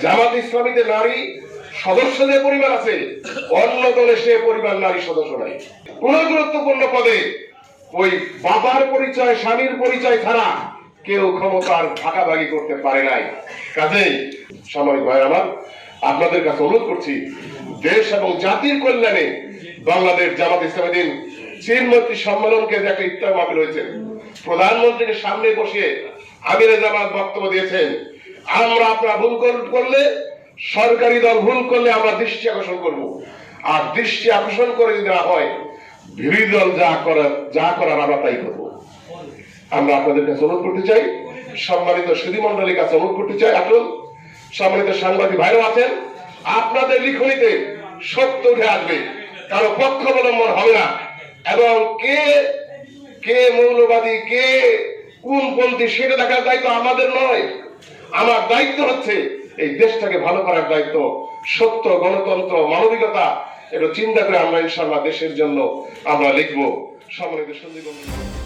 জামাত ইসলামীতে নারী সদস্য যে পরিবার আছে, অন্য দলে সে পরিবার নারী সদস্য নাই। কোন গুরুত্বপূর্ণ পদে ওই বাবার পরিচয়, স্বামীর পরিচয় ছাড়া কেউ ক্ষমতার ভাগাভাগি করতে পারে নাই। কাজেই সামরিক ভাই আমার, আপনাদের কাছে অনুরোধ করছি, দেশ এবং জাতির কল্যাণে বাংলাদেশ জামাত ইসলামী দিন চিরমৈত্রী সম্মেলনকে যে একটা ইফতার মাহফিল হয়েছে, প্রধানমন্ত্রীকে সামনে বসিয়ে আমিরে জামাত বক্তব্য দিয়েছেন, আমরা আপনারা ভুল করলে, সরকারি দল ভুল করলে আমরা দৃষ্টি আকর্ষণ করব, আর দৃষ্টি আকর্ষণ করে যদি না হয় বিরোধী দল যা করার আমরা তাই করবো। আমরা আপনাদের কাছে অনুরোধ করতে চাই, সম্মানিত সুধীমণ্ডলীর কাছে অনুরোধ করতে চাই, আসুন সম্মানিত সাংবাদিক ভাইরাও আছেন, আপনাদের লিখনিতে সত্য উঠে আসবে, কারো পক্ষ অবলম্বন হবে না, এবং কে মৌলবাদী, কে কোনপন্থী সেটা দেখার দায়িত্ব আমাদের নয়। আমার দায়িত্ব হচ্ছে এই দেশটাকে ভালো করার দায়িত্ব। সত্য, গণতন্ত্র, মানবিকতা এটা চিন্তা করে আমরা ইনশাআল্লাহ দেশের জন্য আমরা লিখবো। সম্মানিত সুধীমণ্ডলী।